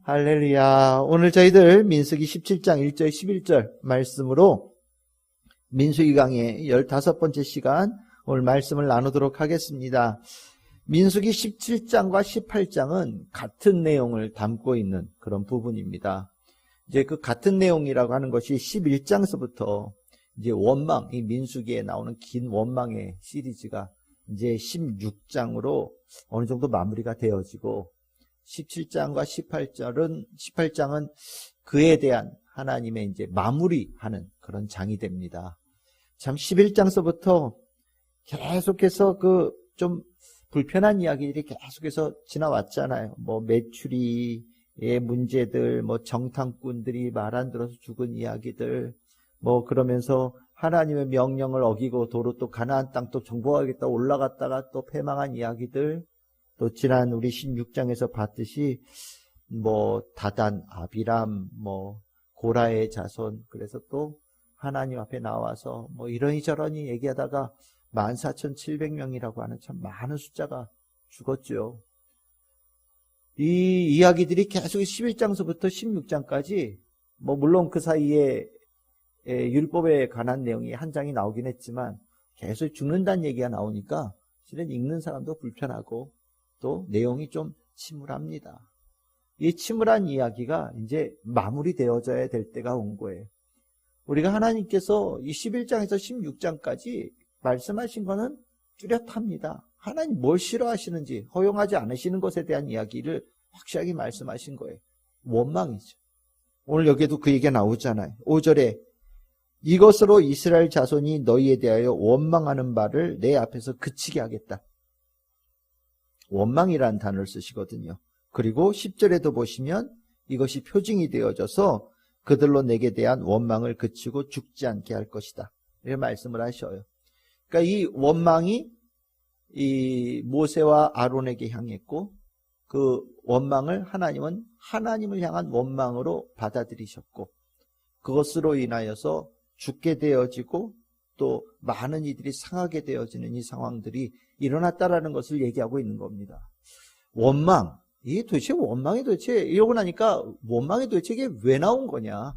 할렐루야. 오늘 저희들 민수기 17장 1절 11절 말씀으로 민수기 강의 15번째 시간 오늘 말씀을 나누도록 하겠습니다. 민수기 17장과 18장은 같은 내용을 담고 있는 그런 부분입니다. 이제 그 같은 내용이라고 하는 것이 11장서부터 이제 원망, 이 민수기에 나오는 긴 원망의 시리즈가 이제 16장으로 어느 정도 마무리가 되어지고 17장과 18장은 그에 대한 하나님의 이제 마무리하는 그런 장이 됩니다. 참 11장서부터 계속해서 그 좀 불편한 이야기들이 계속해서 지나왔잖아요. 뭐 메추리의 문제들, 뭐 정탐꾼들이 말 안 들어서 죽은 이야기들, 뭐 그러면서 하나님의 명령을 어기고 도로 또 가나안 땅 또 정복하겠다 올라갔다가 또 패망한 이야기들, 또 지난 우리 16장에서 봤듯이 뭐 다단, 아비람, 뭐 고라의 자손, 그래서 또 하나님 앞에 나와서 뭐 이러니 저러니 얘기하다가 14,700명이라고 하는 참 많은 숫자가 죽었죠. 이 이야기들이 계속 11장서부터 16장까지 뭐 물론 그 사이에 율법에 관한 내용이 한 장이 나오긴 했지만 계속 죽는다는 얘기가 나오니까 실은 읽는 사람도 불편하고 또 내용이 좀 침울합니다. 이 침울한 이야기가 이제 마무리되어져야 될 때가 온 거예요. 우리가 하나님께서 이 11장에서 16장까지 말씀하신 거는 뚜렷합니다. 하나님 뭘 싫어하시는지 허용하지 않으시는 것에 대한 이야기를 확실하게 말씀하신 거예요. 원망이죠. 오늘 여기에도 그 얘기가 나오잖아요. 5절에 이것으로 이스라엘 자손이 너희에 대하여 원망하는 바를 내 앞에서 그치게 하겠다. 원망이라는 단어를 쓰시거든요. 그리고 10절에도 보시면 이것이 표징이 되어져서 그들로 내게 대한 원망을 그치고 죽지 않게 할 것이다. 이렇게 말씀을 하셔요. 그러니까 이 원망이 이 모세와 아론에게 향했고 그 원망을 하나님은 하나님을 향한 원망으로 받아들이셨고 그것으로 인하여서 죽게 되어지고 또 많은 이들이 상하게 되어지는 이 상황들이 일어났다라는 것을 얘기하고 있는 겁니다. 원망, 이게 도대체 원망이 도대체 이러고 나니까 원망이 도대체 이게 왜 나온 거냐?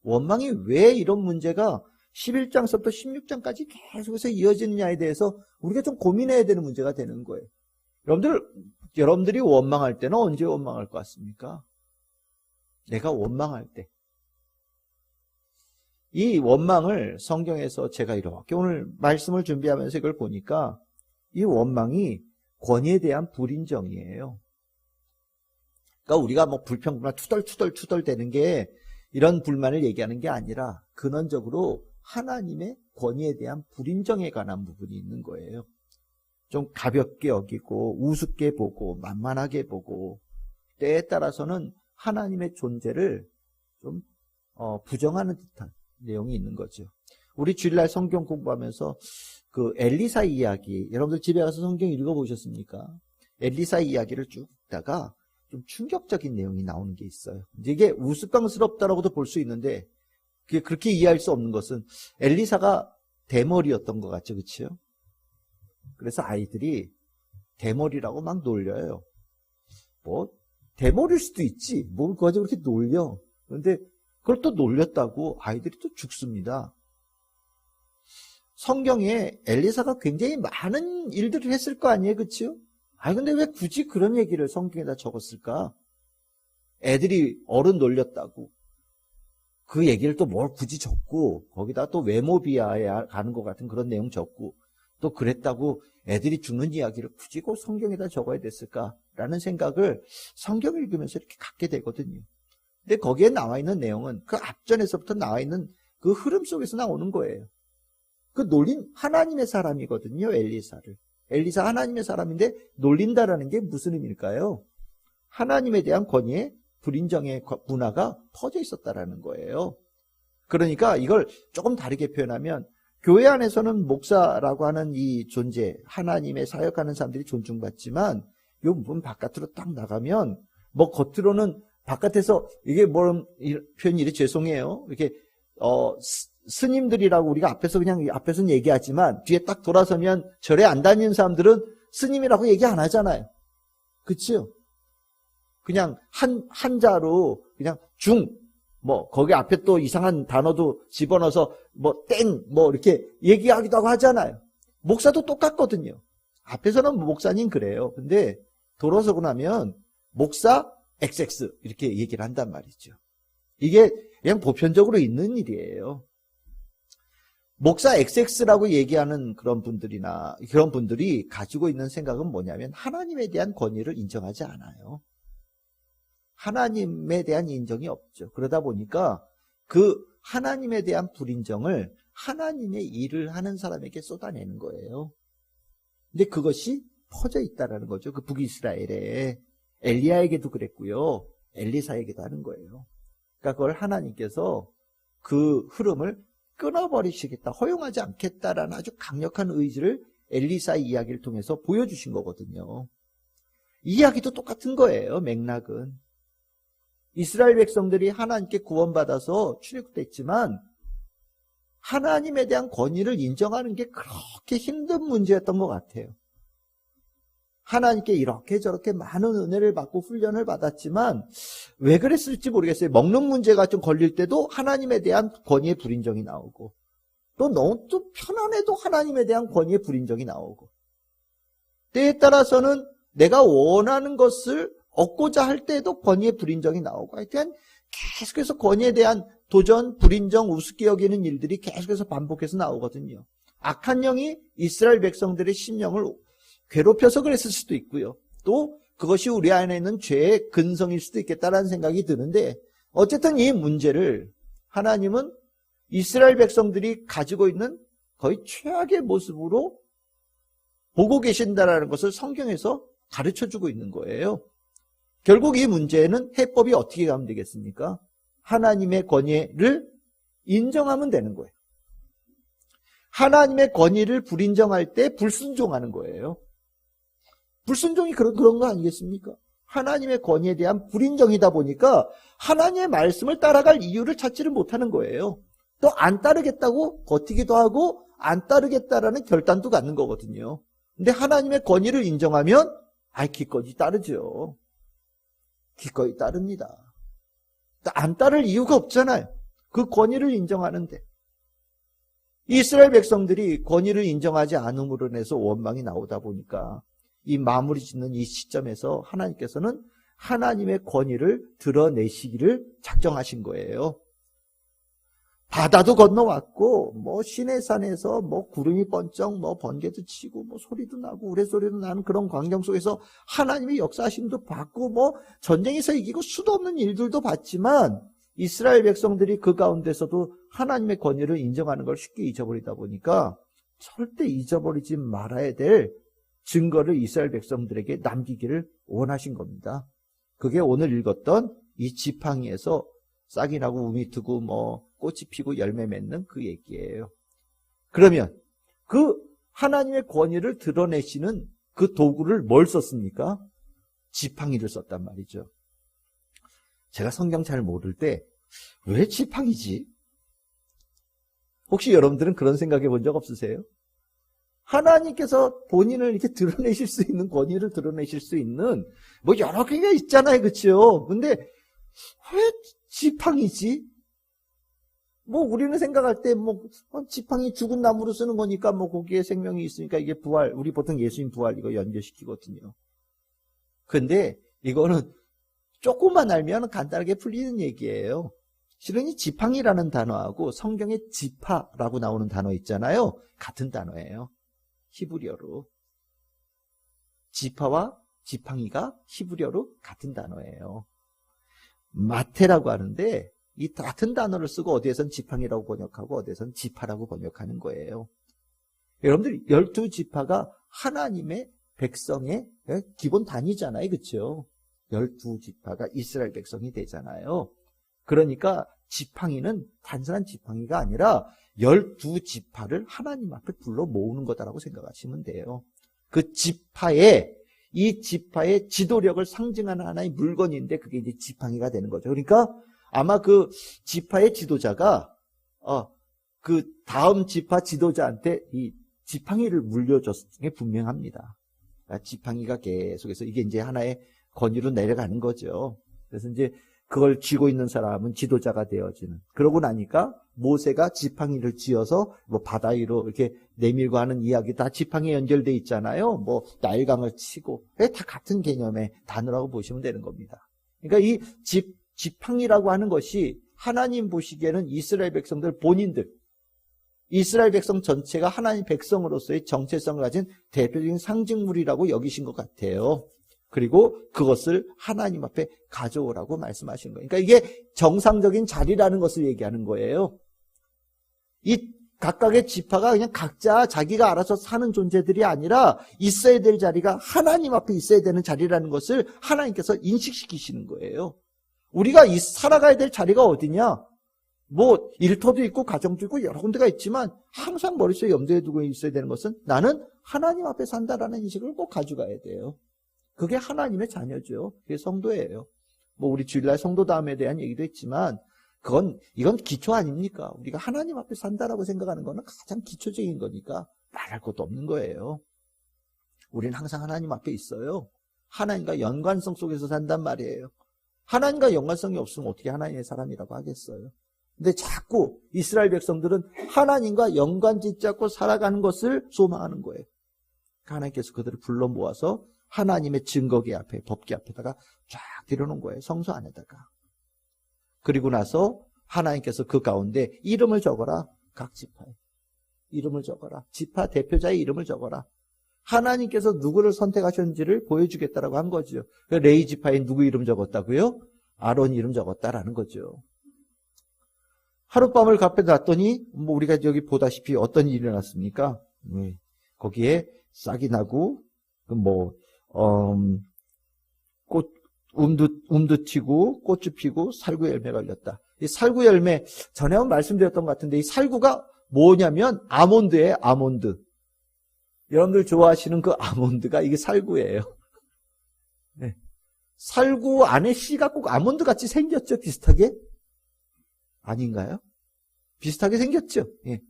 원망이 왜 이런 문제가 11장서부터 16장까지 계속해서 이어지느냐에 대해서 우리가 좀 고민해야 되는 문제가 되는 거예요. 여러분들이 원망할 때는 언제 원망할 것 같습니까? 내가 원망할 때. 이 원망을 성경에서 제가 이렇게 오늘 말씀을 준비하면서 이걸 보니까 이 원망이 권위에 대한 불인정이에요. 그러니까 우리가 뭐 불평불만 투덜투덜 되는 게 이런 불만을 얘기하는 게 아니라 근원적으로 하나님의 권위에 대한 불인정에 관한 부분이 있는 거예요. 좀 가볍게 여기고 우습게 보고 만만하게 보고 때에 따라서는 하나님의 존재를 좀 부정하는 듯한 내용이 있는 거죠. 우리 주일날 성경 공부하면서 그 엘리사 이야기, 여러분들 집에 가서 성경 읽어보셨습니까? 엘리사 이야기를 쭉 읽다가 좀 충격적인 내용이 나오는 게 있어요. 이게 우스꽝스럽다라고도 볼 수 있는데 그게 그렇게 이해할 수 없는 것은 엘리사가 대머리였던 것 같죠, 그렇죠? 그래서 아이들이 대머리라고 막 놀려요. 뭐 대머리일 수도 있지, 뭘 가지고 그렇게 놀려? 그런데 그걸 또 놀렸다고 아이들이 또 죽습니다. 성경에 엘리사가 굉장히 많은 일들을 했을 거 아니에요, 그렇죠? 근데 왜 굳이 그런 얘기를 성경에다 적었을까? 애들이 어른 놀렸다고 그 얘기를 또 뭘 굳이 적고 거기다 또 외모 비하에 가는 것 같은 그런 내용 적고 또 그랬다고 애들이 죽는 이야기를 굳이 꼭 성경에다 적어야 됐을까라는 생각을 성경을 읽으면서 이렇게 갖게 되거든요. 근데 거기에 나와 있는 내용은 그 앞전에서부터 나와 있는 그 흐름 속에서 나오는 거예요. 그 놀린 하나님의 사람이거든요, 엘리사를. 엘리사 하나님의 사람인데 놀린다라는 게 무슨 의미일까요? 하나님에 대한 권위에 불인정의 문화가 퍼져 있었다라는 거예요. 그러니까 이걸 조금 다르게 표현하면 교회 안에서는 목사라고 하는 이 존재, 하나님의 사역하는 사람들이 존중받지만 요 문 바깥으로 딱 나가면 뭐 겉으로는 바깥에서 이게 뭐 표현이 이래 죄송해요. 이렇게 스님들이라고 우리가 앞에서 그냥 앞에서는 얘기하지만 뒤에 딱 돌아서면 절에 안 다니는 사람들은 스님이라고 얘기 안 하잖아요. 그치요? 그냥 한자로 그냥 거기 앞에 또 이상한 단어도 집어넣어서 이렇게 얘기하기도 하고 하잖아요. 목사도 똑같거든요. 앞에서는 목사님 그래요. 근데 돌아서고 나면 목사 XX 이렇게 얘기를 한단 말이죠. 이게 그냥 보편적으로 있는 일이에요. 목사 XX라고 얘기하는 그런 분들이 가지고 있는 생각은 뭐냐면 하나님에 대한 권위를 인정하지 않아요. 하나님에 대한 인정이 없죠. 그러다 보니까 그 하나님에 대한 불인정을 하나님의 일을 하는 사람에게 쏟아내는 거예요. 근데 그것이 퍼져 있다라는 거죠. 그 북이스라엘에 엘리야에게도 그랬고요. 엘리사에게도 하는 거예요. 그러니까 그걸 하나님께서 그 흐름을 끊어버리시겠다, 허용하지 않겠다라는 아주 강력한 의지를 엘리사의 이야기를 통해서 보여주신 거거든요. 이야기도 똑같은 거예요. 맥락은. 이스라엘 백성들이 하나님께 구원받아서 출애굽됐지만 하나님에 대한 권위를 인정하는 게 그렇게 힘든 문제였던 것 같아요. 하나님께 이렇게 저렇게 많은 은혜를 받고 훈련을 받았지만 왜 그랬을지 모르겠어요. 먹는 문제가 좀 걸릴 때도 하나님에 대한 권위의 불인정이 나오고 또 너무 또 편안해도 하나님에 대한 권위의 불인정이 나오고 때에 따라서는 내가 원하는 것을 얻고자 할 때에도 권위의 불인정이 나오고 하여튼 계속해서 권위에 대한 도전, 불인정, 우습게 여기는 일들이 계속해서 반복해서 나오거든요. 악한 영이 이스라엘 백성들의 심령을 괴롭혀서 그랬을 수도 있고요. 또 그것이 우리 안에 있는 죄의 근성일 수도 있겠다라는 생각이 드는데 어쨌든 이 문제를 하나님은 이스라엘 백성들이 가지고 있는 거의 최악의 모습으로 보고 계신다라는 것을 성경에서 가르쳐주고 있는 거예요. 결국 이 문제는 해법이 어떻게 가면 되겠습니까? 하나님의 권위를 인정하면 되는 거예요. 하나님의 권위를 불인정할 때 불순종하는 거예요. 불순종이 그런 거 아니겠습니까? 하나님의 권위에 대한 불인정이다 보니까 하나님의 말씀을 따라갈 이유를 찾지를 못하는 거예요. 또 안 따르겠다고 버티기도 하고 안 따르겠다라는 결단도 갖는 거거든요. 근데 하나님의 권위를 인정하면 기꺼이 따르죠. 기꺼이 따릅니다. 안 따를 이유가 없잖아요. 그 권위를 인정하는데. 이스라엘 백성들이 권위를 인정하지 않음으로 인해서 원망이 나오다 보니까 이 마무리 짓는 이 시점에서 하나님께서는 하나님의 권위를 드러내시기를 작정하신 거예요. 바다도 건너왔고 시내산에서 구름이 번쩍 번개도 치고 소리도 나고 우레소리도 나는 그런 광경 속에서 하나님의 역사하심도 봤고 전쟁에서 이기고 수도 없는 일들도 봤지만 이스라엘 백성들이 그 가운데서도 하나님의 권위를 인정하는 걸 쉽게 잊어버리다 보니까 절대 잊어버리지 말아야 될 증거를 이스라엘 백성들에게 남기기를 원하신 겁니다. 그게 오늘 읽었던 이 지팡이에서 싹이 나고 우미 트고 꽃이 피고 열매 맺는 그 얘기예요. 그러면 그 하나님의 권위를 드러내시는 그 도구를 뭘 썼습니까? 지팡이를 썼단 말이죠. 제가 성경 잘 모를 때 왜 지팡이지? 혹시 여러분들은 그런 생각해 본 적 없으세요? 하나님께서 본인을 이렇게 드러내실 수 있는 권위를 드러내실 수 있는 여러 개가 있잖아요. 그렇죠? 근데 왜 지팡이지? 우리는 생각할 때 지팡이 죽은 나무로 쓰는 거니까 거기에 생명이 있으니까 이게 부활, 우리 보통 예수님 부활 이거 연결시키거든요. 근데 이거는 조금만 알면 간단하게 풀리는 얘기예요. 실은 이 지팡이라는 단어하고 성경에 지파라고 나오는 단어 있잖아요. 같은 단어예요. 히브리어로. 지파와 지팡이가 히브리어로 같은 단어예요. 마테라고 하는데 이 같은 단어를 쓰고 어디에선 지팡이라고 번역하고 어디에선 지파라고 번역하는 거예요. 여러분들 12지파가 하나님의 백성의 기본 단위잖아요. 그렇죠? 12지파가 이스라엘 백성이 되잖아요. 그러니까 지팡이는 단순한 지팡이가 아니라 12지파를 하나님 앞에 불러 모으는 거다라고 생각하시면 돼요. 그 지파의 이 지파의 지도력을 상징하는 하나의 물건인데 그게 이제 지팡이가 되는 거죠. 그러니까 아마 그 지파의 지도자가 그 다음 지파 지도자한테 이 지팡이를 물려줬을 게 분명합니다. 지팡이가 계속해서 이게 이제 하나의 권위로 내려가는 거죠. 그래서 이제 그걸 쥐고 있는 사람은 지도자가 되어지는. 그러고 나니까 모세가 지팡이를 쥐어서 뭐 바다 위로 이렇게 내밀고 하는 이야기 다 지팡이에 연결돼 있잖아요. 뭐 나일강을 치고. 다 같은 개념의 단어라고 보시면 되는 겁니다. 그러니까 이 지팡이라고 하는 것이 하나님 보시기에는 이스라엘 백성들 본인들, 이스라엘 백성 전체가 하나님 백성으로서의 정체성을 가진 대표적인 상징물이라고 여기신 것 같아요. 그리고 그것을 하나님 앞에 가져오라고 말씀하신 거예요. 그러니까 이게 정상적인 자리라는 것을 얘기하는 거예요. 이 각각의 지파가 그냥 각자 자기가 알아서 사는 존재들이 아니라 있어야 될 자리가 하나님 앞에 있어야 되는 자리라는 것을 하나님께서 인식시키시는 거예요. 우리가 살아가야 될 자리가 어디냐? 뭐 일터도 있고 가정도 있고 여러 군데가 있지만 항상 머릿속에 염두에 두고 있어야 되는 것은 나는 하나님 앞에 산다라는 인식을 꼭 가져가야 돼요. 그게 하나님의 자녀죠. 그게 성도예요. 뭐 우리 주일날 성도다움에 대한 얘기도 했지만 이건 기초 아닙니까? 우리가 하나님 앞에 산다라고 생각하는 거는 가장 기초적인 거니까 말할 것도 없는 거예요. 우리는 항상 하나님 앞에 있어요. 하나님과 연관성 속에서 산단 말이에요. 하나님과 연관성이 없으면 어떻게 하나님의 사람이라고 하겠어요? 근데 자꾸 이스라엘 백성들은 하나님과 연관 짓잡고 살아가는 것을 소망하는 거예요. 하나님께서 그들을 불러 모아서 하나님의 증거계 앞에, 법계 앞에다가 쫙 들여놓은 거예요. 성소 안에다가. 그리고 나서 하나님께서 그 가운데 이름을 적어라. 각 지파에. 이름을 적어라. 지파 대표자의 이름을 적어라. 하나님께서 누구를 선택하셨는지를 보여주겠다라고 한 거죠. 레위 지파에 누구 이름 적었다고요? 아론 이름 적었다라는 거죠. 하룻밤을 갚에 놨더니 뭐 우리가 여기 보다시피 어떤 일이 일어났습니까? 거기에 싹이 나고 꽃 움도 튀고 꽃이 피고 살구 열매가 열렸다. 이 살구 열매 전에 한번 말씀드렸던 것 같은데 이 살구가 뭐냐면 아몬드예요. 아몬드. 여러분들 좋아하시는 그 아몬드가 이게 살구예요. 네. 살구 안에 씨가 꼭 아몬드 같이 생겼죠? 비슷하게? 아닌가요? 비슷하게 생겼죠? 예.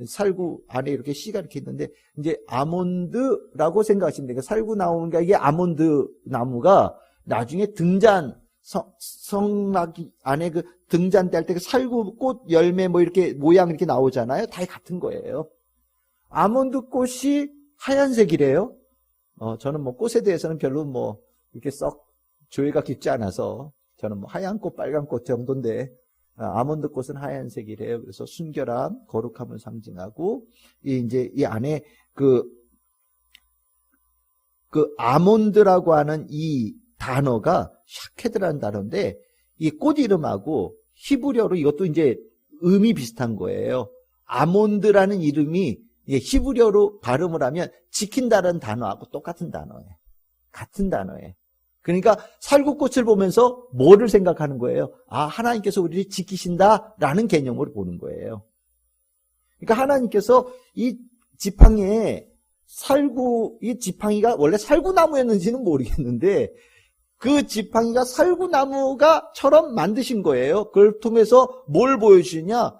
살구 안에 이렇게 씨가 이렇게 있는데 이제 아몬드라고 생각하시면 돼요. 살구 나오는 게 이게 아몬드 나무가 나중에 성막 안에 그 등잔대 할 때 그 살구 꽃 열매 뭐 이렇게 모양 이렇게 나오잖아요. 다 같은 거예요. 아몬드 꽃이 하얀색이래요. 저는 뭐 꽃에 대해서는 별로 뭐 이렇게 썩 조예가 깊지 않아서 저는 뭐 하얀 꽃, 빨간 꽃 정도인데 아몬드 꽃은 하얀색이래요. 그래서 순결함, 거룩함을 상징하고 이제 이 안에 그 아몬드라고 하는 이 단어가 샤케드라는 단어인데 이 꽃 이름하고 히브리어로 이것도 이제 음이 비슷한 거예요. 아몬드라는 이름이 히브리어로 발음을 하면 지킨다는 단어하고 똑같은 단어예요. 같은 단어예요. 그러니까 살구꽃을 보면서 뭐를 생각하는 거예요? 아, 하나님께서 우리를 지키신다라는 개념으로 보는 거예요. 그러니까 하나님께서 이 지팡이에 이 지팡이가 원래 살구나무였는지는 모르겠는데 그 지팡이가 살구나무가처럼 만드신 거예요. 그걸 통해서 뭘 보여주느냐?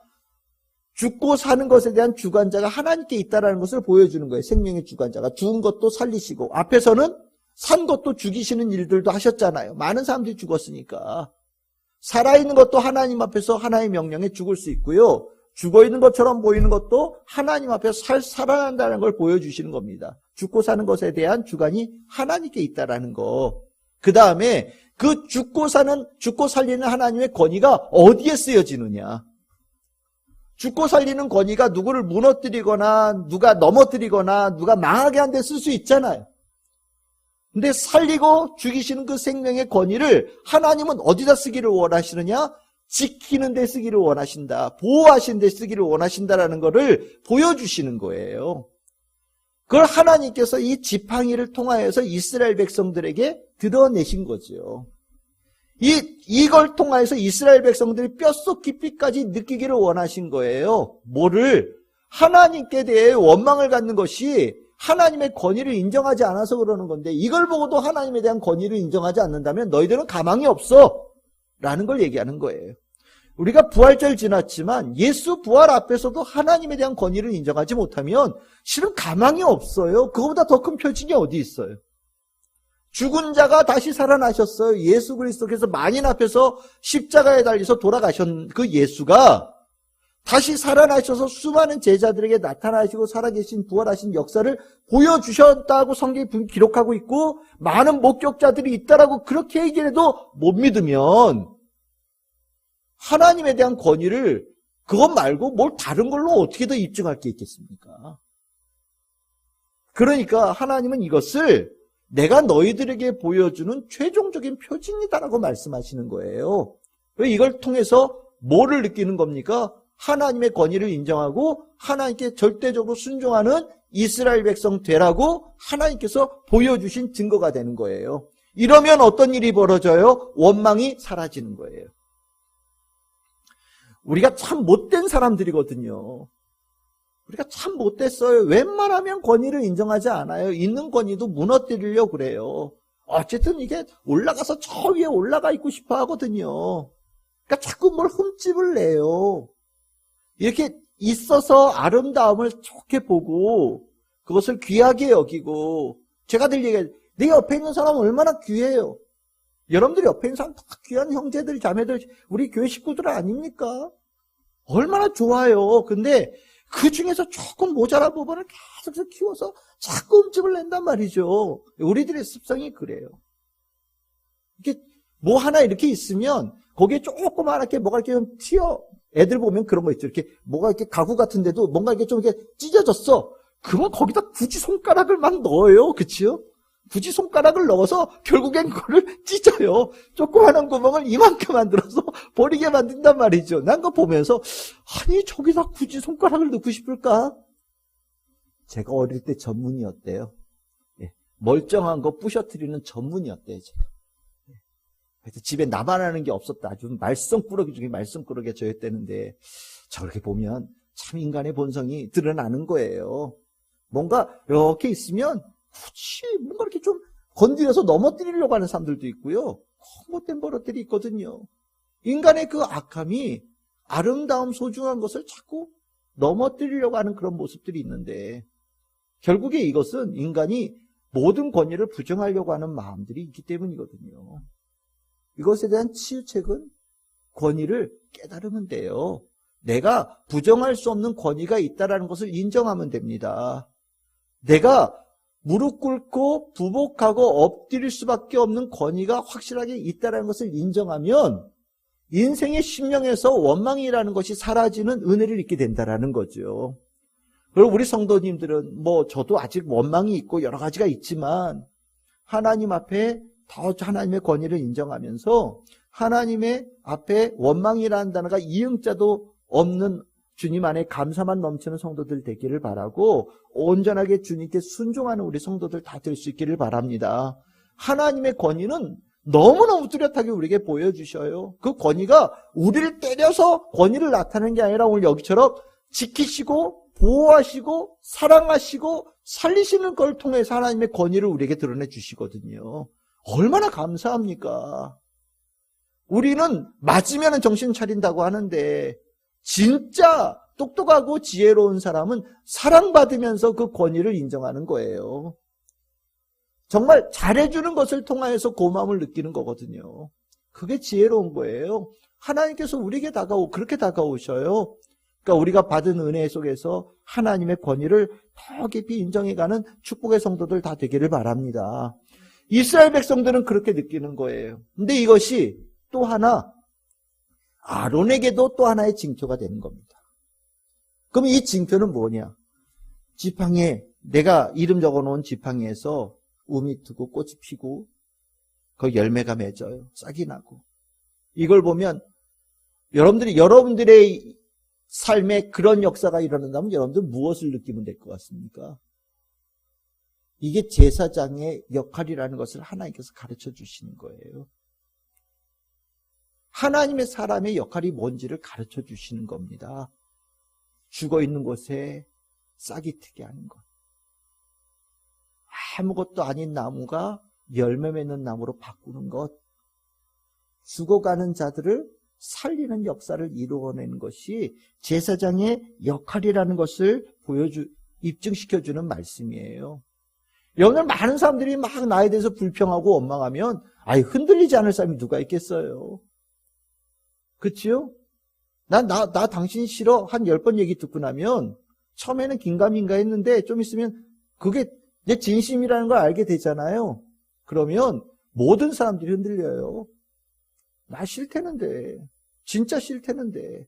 죽고 사는 것에 대한 주관자가 하나님께 있다는 것을 보여주는 거예요. 생명의 주관자가. 죽은 것도 살리시고 앞에서는 산 것도 죽이시는 일들도 하셨잖아요. 많은 사람들이 죽었으니까. 살아있는 것도 하나님 앞에서 하나님의 명령에 죽을 수 있고요. 죽어있는 것처럼 보이는 것도 하나님 앞에서 살아난다는 걸 보여주시는 겁니다. 죽고 사는 것에 대한 주관이 하나님께 있다는 거. 그 다음에 그 죽고 살리는 하나님의 권위가 어디에 쓰여지느냐. 죽고 살리는 권위가 누구를 무너뜨리거나 누가 넘어뜨리거나 누가 망하게 한 데 쓸 수 있잖아요. 근데 살리고 죽이시는 그 생명의 권위를 하나님은 어디다 쓰기를 원하시느냐? 지키는 데 쓰기를 원하신다. 보호하시는 데 쓰기를 원하신다라는 것을 보여주시는 거예요. 그걸 하나님께서 이 지팡이를 통하여서 이스라엘 백성들에게 드러내신 거죠. 이걸 통하여서 이스라엘 백성들이 뼛속 깊이까지 느끼기를 원하신 거예요. 뭐를? 하나님께 대해 원망을 갖는 것이 하나님의 권위를 인정하지 않아서 그러는 건데 이걸 보고도 하나님에 대한 권위를 인정하지 않는다면 너희들은 가망이 없어 라는 걸 얘기하는 거예요. 우리가 부활절 지났지만 예수 부활 앞에서도 하나님에 대한 권위를 인정하지 못하면 실은 가망이 없어요. 그거보다 더 큰 표징이 어디 있어요. 죽은 자가 다시 살아나셨어요. 예수 그리스도께서 만인 앞에서 십자가에 달려서 돌아가신 그 예수가 다시 살아나셔서 수많은 제자들에게 나타나시고 살아계신 부활하신 역사를 보여주셨다고 성경이 기록하고 있고 많은 목격자들이 있다라고 그렇게 얘기해도 못 믿으면 하나님에 대한 권위를 그것 말고 뭘 다른 걸로 어떻게 더 입증할 게 있겠습니까? 그러니까 하나님은 이것을 내가 너희들에게 보여주는 최종적인 표징이다라고 말씀하시는 거예요. 왜 이걸 통해서 뭐를 느끼는 겁니까? 하나님의 권위를 인정하고 하나님께 절대적으로 순종하는 이스라엘 백성 되라고 하나님께서 보여주신 증거가 되는 거예요. 이러면 어떤 일이 벌어져요? 원망이 사라지는 거예요. 우리가 참 못된 사람들이거든요. 우리가 참 못됐어요. 웬만하면 권위를 인정하지 않아요. 있는 권위도 무너뜨리려고 그래요. 어쨌든 이게 올라가서 저 위에 올라가 있고 싶어 하거든요. 그러니까 자꾸 뭘 흠집을 내요. 이렇게 있어서 아름다움을 좋게 보고 그것을 귀하게 여기고 제가 늘 얘기해요. 내 옆에 있는 사람은 얼마나 귀해요. 여러분들이 옆에 있는 사람 다 귀한 형제들, 자매들, 우리 교회 식구들 아닙니까? 얼마나 좋아요. 근데 그 중에서 조금 모자란 부분을 계속 키워서 자꾸 흠집을 낸단 말이죠. 우리들의 습성이 그래요. 이렇게 뭐 하나 이렇게 있으면 거기에 조그맣게 뭐가 이렇게 좀 튀어. 애들 보면 그런 거 있죠. 이렇게 뭐가 이렇게 가구 같은데도 뭔가 이렇게 좀 이렇게 찢어졌어. 그러면 거기다 굳이 손가락을 막 넣어요. 그치요? 굳이 손가락을 넣어서 결국엔 그거를 찢어요. 조그마한 구멍을 이만큼 만들어서 버리게 만든단 말이죠. 난 그거 보면서 아니 저기다 굳이 손가락을 넣고 싶을까? 제가 어릴 때 전문이었대요. 멀쩡한 거 부셔뜨리는 전문이었대요. 제가. 그래서 집에 나만 하는 게 없었다. 아주 말썽꾸러기 중에 말썽꾸러기가 저였다는데 저렇게 보면 참 인간의 본성이 드러나는 거예요. 뭔가 이렇게 있으면 굳이 뭔가 이렇게 좀 건드려서 넘어뜨리려고 하는 사람들도 있고요. 못된 버릇들이 있거든요. 인간의 그 악함이 아름다움, 소중한 것을 자꾸 넘어뜨리려고 하는 그런 모습들이 있는데 결국에 이것은 인간이 모든 권위를 부정하려고 하는 마음들이 있기 때문이거든요. 이것에 대한 치유책은 권위를 깨달으면 돼요. 내가 부정할 수 없는 권위가 있다는 것을 인정하면 됩니다. 내가 무릎 꿇고 부복하고 엎드릴 수밖에 없는 권위가 확실하게 있다는 것을 인정하면 인생의 심령에서 원망이라는 것이 사라지는 은혜를 잊게 된다는 거죠. 그리고 우리 성도님들은 저도 아직 원망이 있고 여러 가지가 있지만 하나님 앞에 더 하나님의 권위를 인정하면서 하나님의 앞에 원망이라는 단어가 이응자도 없는 주님 안에 감사만 넘치는 성도들 되기를 바라고 온전하게 주님께 순종하는 우리 성도들 다 될 수 있기를 바랍니다. 하나님의 권위는 너무너무 뚜렷하게 우리에게 보여주셔요. 그 권위가 우리를 때려서 권위를 나타내는 게 아니라 오늘 여기처럼 지키시고 보호하시고 사랑하시고 살리시는 걸 통해서 하나님의 권위를 우리에게 드러내 주시거든요. 얼마나 감사합니까? 우리는 맞으면 정신 차린다고 하는데 진짜 똑똑하고 지혜로운 사람은 사랑받으면서 그 권위를 인정하는 거예요. 정말 잘해주는 것을 통하여서 고마움을 느끼는 거거든요. 그게 지혜로운 거예요. 하나님께서 우리에게 그렇게 다가오셔요. 그러니까 우리가 받은 은혜 속에서 하나님의 권위를 더 깊이 인정해가는 축복의 성도들 다 되기를 바랍니다. 이스라엘 백성들은 그렇게 느끼는 거예요. 근데 이것이 또 하나 아론에게도 또 하나의 징표가 되는 겁니다. 그럼 이 징표는 뭐냐? 지팡이에 내가 이름 적어놓은 지팡이에서 우미 트고 꽃이 피고 그 열매가 맺어요. 싹이 나고. 이걸 보면 여러분들의 삶에 그런 역사가 일어난다면 여러분들 무엇을 느끼면 될 것 같습니까? 이게 제사장의 역할이라는 것을 하나님께서 가르쳐 주시는 거예요. 하나님의 사람의 역할이 뭔지를 가르쳐 주시는 겁니다. 죽어있는 곳에 싹이 트게 하는 것. 아무것도 아닌 나무가 열매 맺는 나무로 바꾸는 것. 죽어가는 자들을 살리는 역사를 이루어내는 것이 제사장의 역할이라는 것을 입증시켜주는 말씀이에요. 여러분들 많은 사람들이 막 나에 대해서 불평하고 원망하면 아예 흔들리지 않을 사람이 누가 있겠어요? 그치요? 나 당신 싫어. 한 10번 얘기 듣고 나면 처음에는 긴가민가 했는데 좀 있으면 그게 내 진심이라는 걸 알게 되잖아요. 그러면 모든 사람들이 흔들려요. 나 싫다는데. 진짜 싫다는데.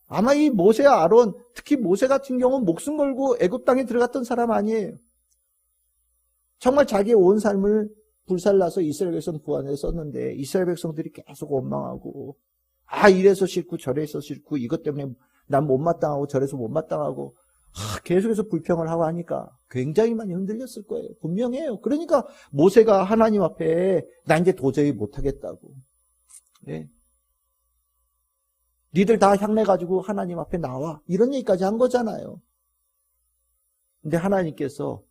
아마 이 모세와 아론, 특히 모세 같은 경우는 목숨 걸고 애굽 땅에 들어갔던 사람 아니에요. 정말 자기의 온 삶을 불살라서 이스라엘 백성 구원에 썼는데 이스라엘 백성들이 계속 원망하고 이래서 싫고 저래서 싫고 이것 때문에 난 못마땅하고 저래서 못마땅하고 계속해서 불평을 하고 하니까 굉장히 많이 흔들렸을 거예요. 분명해요. 그러니까 모세가 하나님 앞에 나 이제 도저히 못하겠다고. 네. 니들 다 향내 가지고 하나님 앞에 나와. 이런 얘기까지 한 거잖아요. 근데 하나님께서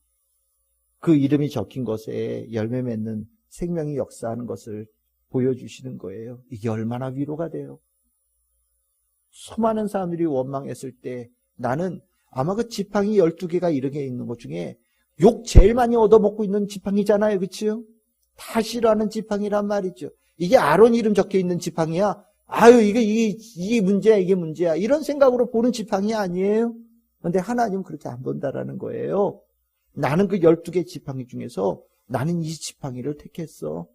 그 이름이 적힌 것에 열매 맺는 생명이 역사하는 것을 보여주시는 거예요. 이게 얼마나 위로가 돼요. 수많은 사람들이 원망했을 때 나는 아마 그 지팡이 12개가 이런 게 있는 것 중에 욕 제일 많이 얻어먹고 있는 지팡이잖아요. 그치요? 다 싫어하는 지팡이란 말이죠. 이게 아론 이름 적혀 있는 지팡이야. 이게 문제야, 이게 문제야. 이런 생각으로 보는 지팡이 아니에요. 그런데 하나님은 그렇게 안 본다라는 거예요. 나는 그 12개 지팡이 중에서 나는 이 지팡이를 택했어.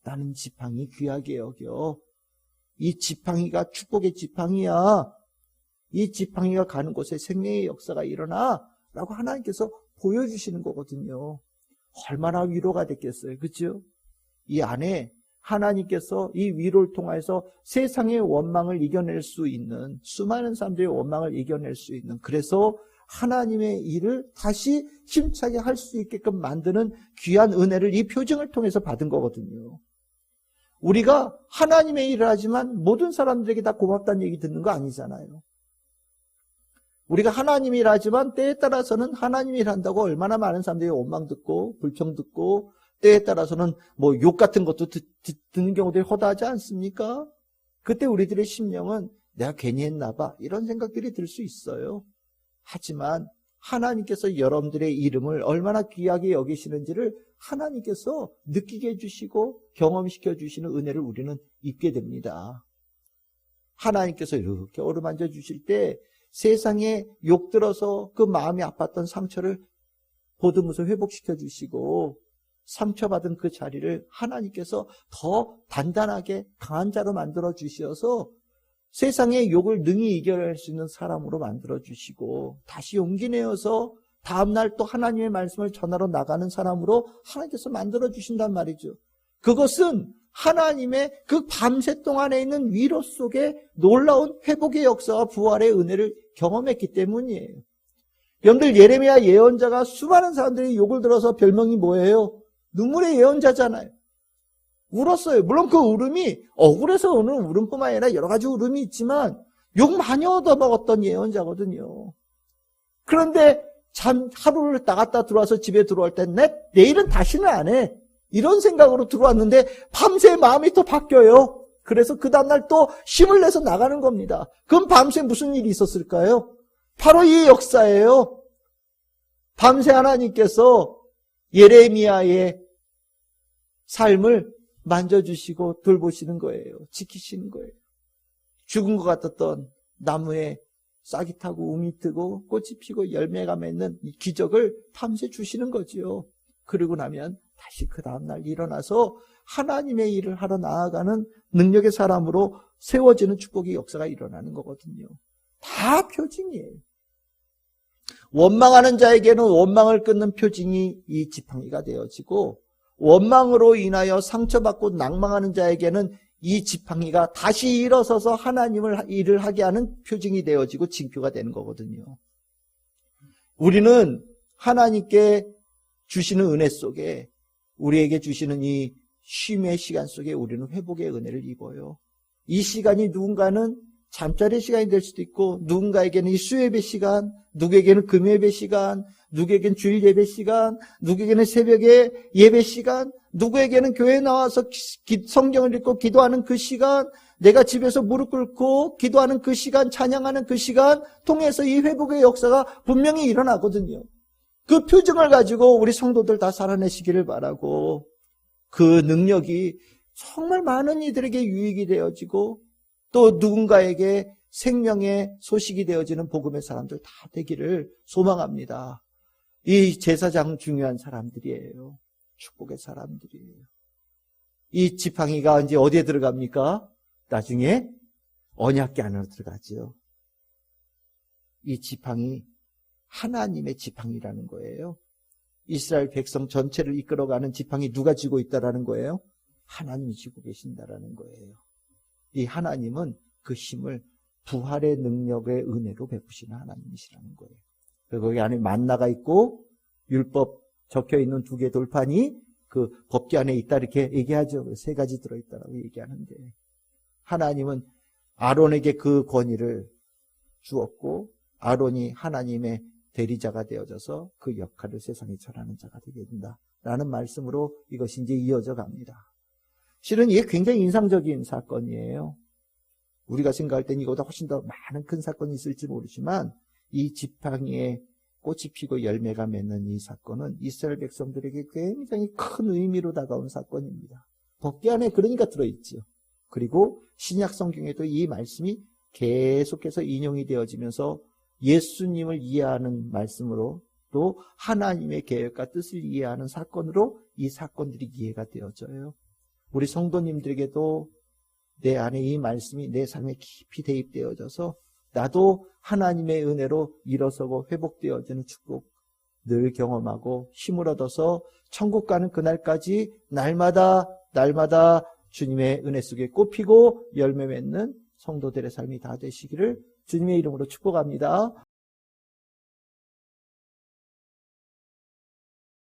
나는 지팡이 귀하게 여겨. 이 지팡이가 축복의 지팡이야. 이 지팡이가 가는 곳에 생명의 역사가 일어나. 라고 하나님께서 보여주시는 거거든요. 얼마나 위로가 됐겠어요. 그렇죠? 이 안에 하나님께서 이 위로를 통해서 세상의 원망을 이겨낼 수 있는, 수많은 사람들의 원망을 이겨낼 수 있는, 그래서 하나님의 일을 다시 힘차게 할 수 있게끔 만드는 귀한 은혜를 이 표징을 통해서 받은 거거든요. 우리가 하나님의 일을 하지만 모든 사람들에게 다 고맙다는 얘기 듣는 거 아니잖아요. 우리가 하나님의 일을 하지만 때에 따라서는 하나님의 일을 한다고 얼마나 많은 사람들이 원망 듣고 불평 듣고 때에 따라서는 뭐 욕 같은 것도 듣는 경우들이 허다하지 않습니까? 그때 우리들의 심령은 내가 괜히 했나 봐 이런 생각들이 들 수 있어요. 하지만 하나님께서 여러분들의 이름을 얼마나 귀하게 여기시는지를 하나님께서 느끼게 해주시고 경험시켜 주시는 은혜를 우리는 입게 됩니다. 하나님께서 이렇게 어루만져 주실 때 세상에 욕 들어서 그 마음이 아팠던 상처를 보듬어서 회복시켜 주시고 상처받은 그 자리를 하나님께서 더 단단하게 강한 자로 만들어 주셔서 세상의 욕을 능히 이겨낼 수 있는 사람으로 만들어 주시고 다시 용기 내어서 다음날 또 하나님의 말씀을 전하러 나가는 사람으로 하나님께서 만들어 주신단 말이죠. 그것은 하나님의 그 밤새 동안에 있는 위로 속에 놀라운 회복의 역사와 부활의 은혜를 경험했기 때문이에요. 여러분들 예레미야 예언자가 수많은 사람들이 욕을 들어서 별명이 뭐예요? 눈물의 예언자잖아요. 울었어요. 물론 그 울음이 억울해서 우는 울음뿐만 아니라 여러 가지 울음이 있지만 욕 많이 얻어먹었던 예언자거든요. 그런데 참 하루를 나갔다 들어와서 집에 들어올 때 내일은 다시는 안 해. 이런 생각으로 들어왔는데 밤새 마음이 또 바뀌어요. 그래서 그 다음날 또 힘을 내서 나가는 겁니다. 그럼 밤새 무슨 일이 있었을까요? 바로 이 역사예요. 밤새 하나님께서 예레미야의 삶을 만져주시고 돌보시는 거예요. 지키시는 거예요. 죽은 것 같았던 나무에 싹이 타고 움이 트고 꽃이 피고 열매가 맺는 이 기적을 밤새 주시는 거지요. 그러고 나면 다시 그 다음날 일어나서 하나님의 일을 하러 나아가는 능력의 사람으로 세워지는 축복의 역사가 일어나는 거거든요. 다 표징이에요. 원망하는 자에게는 원망을 끊는 표징이 이 지팡이가 되어지고 원망으로 인하여 상처받고 낭망하는 자에게는 이 지팡이가 다시 일어서서 하나님을 일을 하게 하는 표징이 되어지고 징표가 되는 거거든요. 우리는 하나님께 주시는 은혜 속에 우리에게 주시는 이 쉼의 시간 속에 우리는 회복의 은혜를 입어요. 이 시간이 누군가는 잠자리 시간이 될 수도 있고 누군가에게는 이 수예배 시간, 누구에게는 금예배 시간, 누구에게는 주일 예배 시간, 누구에게는 새벽에 예배 시간, 누구에게는 교회에 나와서 성경을 읽고 기도하는 그 시간, 내가 집에서 무릎 꿇고 기도하는 그 시간, 찬양하는 그 시간 통해서 이 회복의 역사가 분명히 일어나거든요. 그 표정을 가지고 우리 성도들 다 살아내시기를 바라고, 그 능력이 정말 많은 이들에게 유익이 되어지고 또 누군가에게 생명의 소식이 되어지는 복음의 사람들 다 되기를 소망합니다. 이 제사장 중요한 사람들이에요. 축복의 사람들이에요. 이 지팡이가 이제 어디에 들어갑니까? 나중에 언약궤 안으로 들어가죠. 이 지팡이 하나님의 지팡이라는 거예요. 이스라엘 백성 전체를 이끌어가는 지팡이 누가 쥐고 있다라는 거예요? 하나님이 쥐고 계신다라는 거예요. 이 하나님은 그 힘을 부활의 능력의 은혜로 베푸시는 하나님이시라는 거예요. 그리고 거기 안에 만나가 있고 율법 적혀있는 2개의 돌판이 그 법궤 안에 있다 이렇게 얘기하죠. 3가지 들어있다라고 얘기하는데, 하나님은 아론에게 그 권위를 주었고 아론이 하나님의 대리자가 되어져서 그 역할을 세상에 전하는 자가 되게 된다라는 말씀으로 이것이 이제 이어져 갑니다. 실은 이게 굉장히 인상적인 사건이에요. 우리가 생각할 땐 이거보다 훨씬 더 많은 큰 사건이 있을지 모르지만 이 지팡이에 꽃이 피고 열매가 맺는 이 사건은 이스라엘 백성들에게 굉장히 큰 의미로 다가온 사건입니다. 법궤 안에 그러니까 들어있죠. 그리고 신약 성경에도 이 말씀이 계속해서 인용이 되어지면서 예수님을 이해하는 말씀으로 또 하나님의 계획과 뜻을 이해하는 사건으로 이 사건들이 이해가 되어져요. 우리 성도님들에게도 내 안에 이 말씀이 내 삶에 깊이 대입되어져서 나도 하나님의 은혜로 일어서고 회복되어지는 축복 늘 경험하고 힘을 얻어서 천국 가는 그날까지 날마다 주님의 은혜 속에 꽃피고 열매 맺는 성도들의 삶이 다 되시기를 주님의 이름으로 축복합니다.